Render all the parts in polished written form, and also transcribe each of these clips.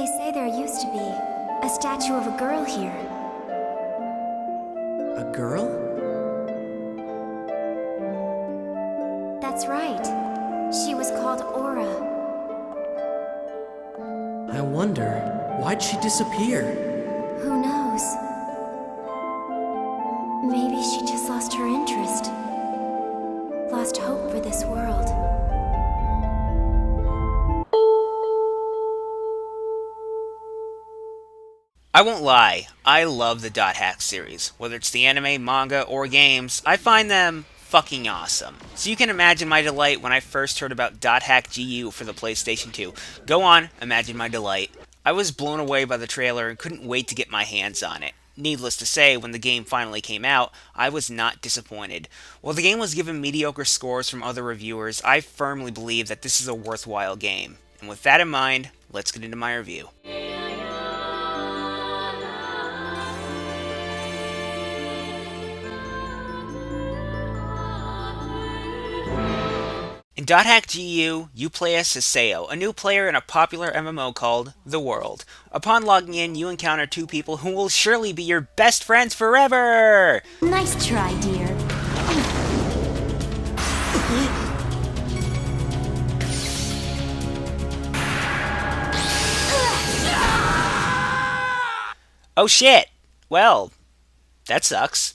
They say there used to be a statue of a girl here. A girl? That's right. She was called Aura. I wonder, why'd she disappear? Who knows? Maybe she just lost her interest. Lost hope for this world. I won't lie, I love the Dot Hack series. Whether it's the anime, manga, or games, I find them fucking awesome. So you can imagine my delight when I first heard about Dot Hack GU for the PlayStation 2. Go on, imagine my delight. I was blown away by the trailer and couldn't wait to get my hands on it. Needless to say, when the game finally came out, I was not disappointed. While the game was given mediocre scores from other reviewers, I firmly believe that this is a worthwhile game. And with that in mind, let's get into my review. In Dot Hack GU, you play as Saseo, a new player in a popular MMO called The World. Upon logging in, you encounter two people who will surely be your best friends forever! Nice try, dear. Oh shit! Well, that sucks.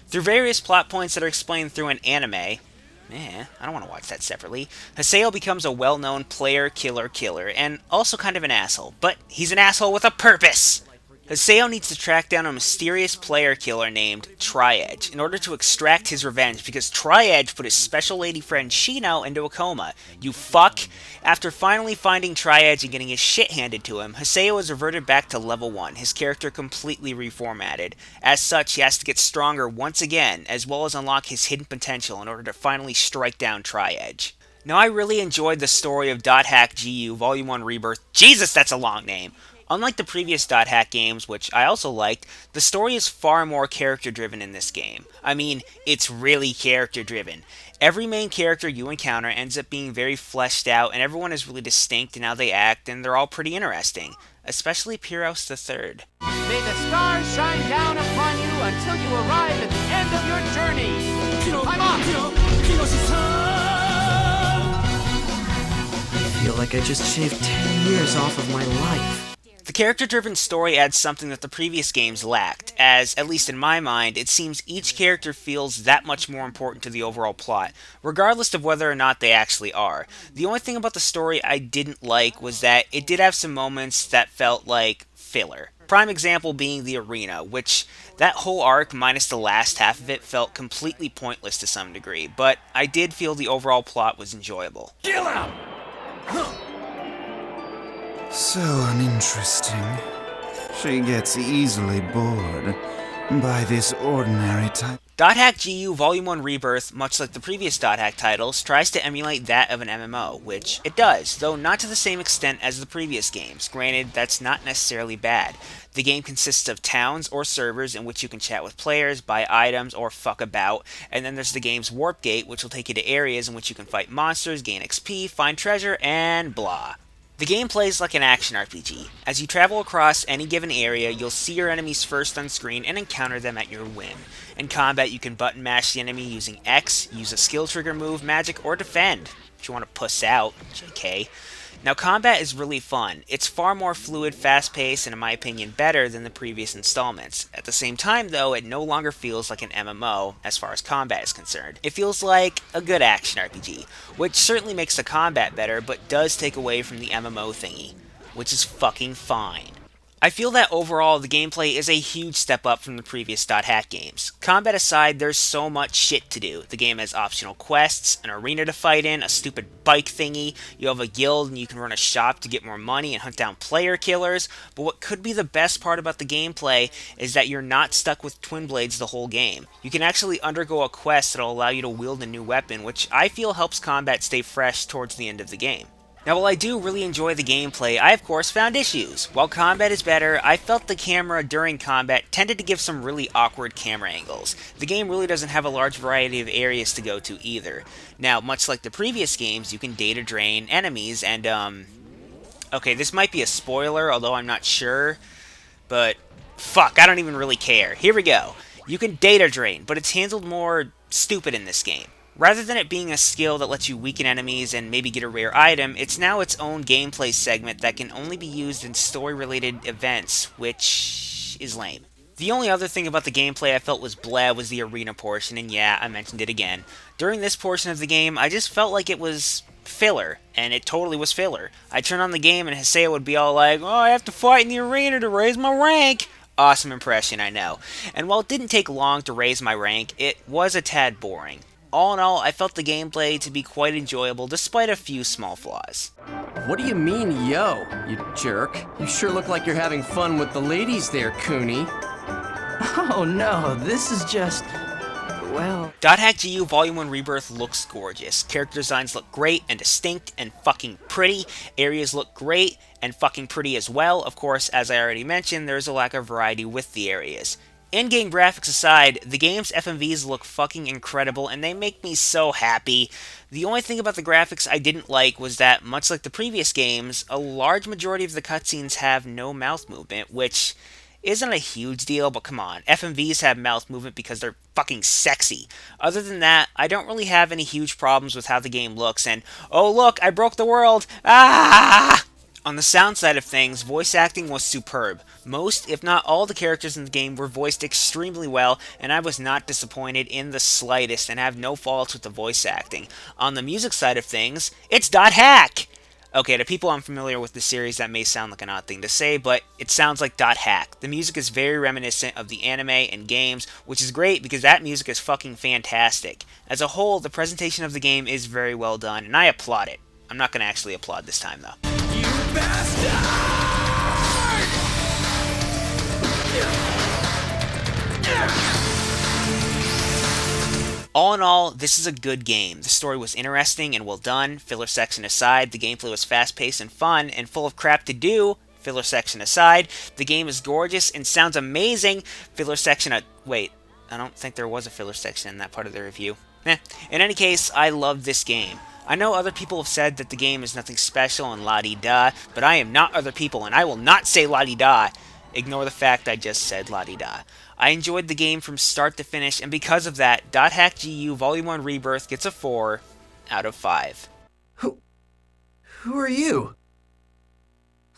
Through various plot points that are explained through an anime, I don't want to watch that separately. Haseo becomes a well-known player killer, and also kind of an asshole. But he's an asshole with a purpose! Haseo needs to track down a mysterious player killer named Tri-Edge in order to extract his revenge because Tri-Edge put his special lady friend Shino into a coma. You fuck! After finally finding Tri-Edge and getting his shit handed to him, Haseo is reverted back to level 1, his character completely reformatted. As such, he has to get stronger once again, as well as unlock his hidden potential in order to finally strike down Tri-Edge. Now, I really enjoyed the story of Dot Hack GU Volume 1 Rebirth. Jesus, that's a long name! Unlike the previous Dot Hack games, which I also liked, the story is far more character-driven in this game. I mean, it's really character-driven. Every main character you encounter ends up being very fleshed out, and everyone is really distinct in how they act, and they're all pretty interesting. Especially Pyros III. May the stars shine down upon you until you arrive at the end of your journey. I'm off! I feel like I just shaved 10 years off of my life. The character-driven story adds something that the previous games lacked, as, at least in my mind, it seems each character feels that much more important to the overall plot, regardless of whether or not they actually are. The only thing about the story I didn't like was that it did have some moments that felt like filler. Prime example being the arena, which that whole arc minus the last half of it felt completely pointless to some degree, but I did feel the overall plot was enjoyable. Kill him! So uninteresting. She gets easily bored by this ordinary type. Dot Hack GU Volume 1 Rebirth, much like the previous Dot Hack titles, tries to emulate that of an MMO, which it does, though not to the same extent as the previous games. Granted, that's not necessarily bad. The game consists of towns or servers in which you can chat with players, buy items, or fuck about, and then there's the game's Warp Gate, which will take you to areas in which you can fight monsters, gain XP, find treasure, and blah. The game plays like an action RPG. As you travel across any given area, you'll see your enemies first on screen and encounter them at your whim. In combat, you can button mash the enemy using X, use a skill trigger move, magic, or defend. If you want to puss out, JK. Now, combat is really fun. It's far more fluid, fast-paced, and in my opinion better than the previous installments. At the same time, though, it no longer feels like an MMO as far as combat is concerned. It feels like a good action RPG, which certainly makes the combat better, but does take away from the MMO thingy, which is fucking fine. I feel that overall, the gameplay is a huge step up from the previous Dot Hack games. Combat aside, there's so much shit to do. The game has optional quests, an arena to fight in, a stupid bike thingy, you have a guild and you can run a shop to get more money and hunt down player killers, but what could be the best part about the gameplay is that you're not stuck with twin blades the whole game. You can actually undergo a quest that'll allow you to wield a new weapon, which I feel helps combat stay fresh towards the end of the game. Now, while I do really enjoy the gameplay, I of course found issues. While combat is better, I felt the camera during combat tended to give some really awkward camera angles. The game really doesn't have a large variety of areas to go to either. Now, much like the previous games, you can data drain enemies and, Okay, this might be a spoiler, although I'm not sure. But, fuck, I don't even really care. Here we go. You can data drain, but it's handled more stupid in this game. Rather than it being a skill that lets you weaken enemies and maybe get a rare item, it's now its own gameplay segment that can only be used in story-related events, which is lame. The only other thing about the gameplay I felt was bleh was the arena portion, and yeah, I mentioned it again. During this portion of the game, I just felt like it was filler, and it totally was filler. I'd turn on the game and Haseo would be all like, oh, I have to fight in the arena to raise my rank. Awesome impression, I know. And while it didn't take long to raise my rank, it was a tad boring. All in all, I felt the gameplay to be quite enjoyable despite a few small flaws. What do you mean, yo, you jerk? You sure look like you're having fun with the ladies there, Cooney. Oh no, this is just... well... .hack GU Volume 1 Rebirth looks gorgeous. Character designs look great and distinct and fucking pretty. Areas look great and fucking pretty as well. Of course, as I already mentioned, there's a lack of variety with the areas. In-game graphics aside, the game's FMVs look fucking incredible and they make me so happy. The only thing about the graphics I didn't like was that, much like the previous games, a large majority of the cutscenes have no mouth movement, which isn't a huge deal, but come on, FMVs have mouth movement because they're fucking sexy. Other than that, I don't really have any huge problems with how the game looks, and oh look, I broke the world! Ah! On the sound side of things, voice acting was superb. Most, if not all, the characters in the game were voiced extremely well, and I was not disappointed in the slightest and have no faults with the voice acting. On the music side of things, it's .hack! Okay, to people unfamiliar with the series, that may sound like an odd thing to say, but it sounds like .hack. The music is very reminiscent of the anime and games, which is great because that music is fucking fantastic. As a whole, the presentation of the game is very well done, and I applaud it. I'm not going to actually applaud this time, though. All in all, this is a good game. The story was interesting and well done, filler section aside. The gameplay was fast-paced and fun and full of crap to do, filler section aside. The game is gorgeous and sounds amazing, filler section wait, I don't think there was a filler section in that part of the review. In any case, I love this game. I know other people have said that the game is nothing special and la-di-da, but I am not other people and I will not say la-di-da. Ignore the fact I just said la-di-da. I enjoyed the game from start to finish, and because of that, .hack GU Volume 1 Rebirth gets a 4 out of 5. Who are you?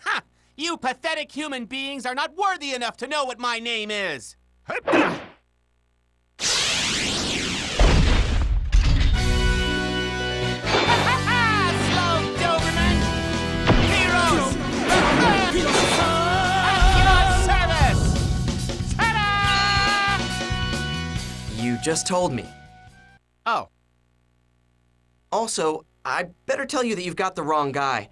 Ha! You pathetic human beings are not worthy enough to know what my name is! You just told me. Oh. Also, I better tell you that you've got the wrong guy.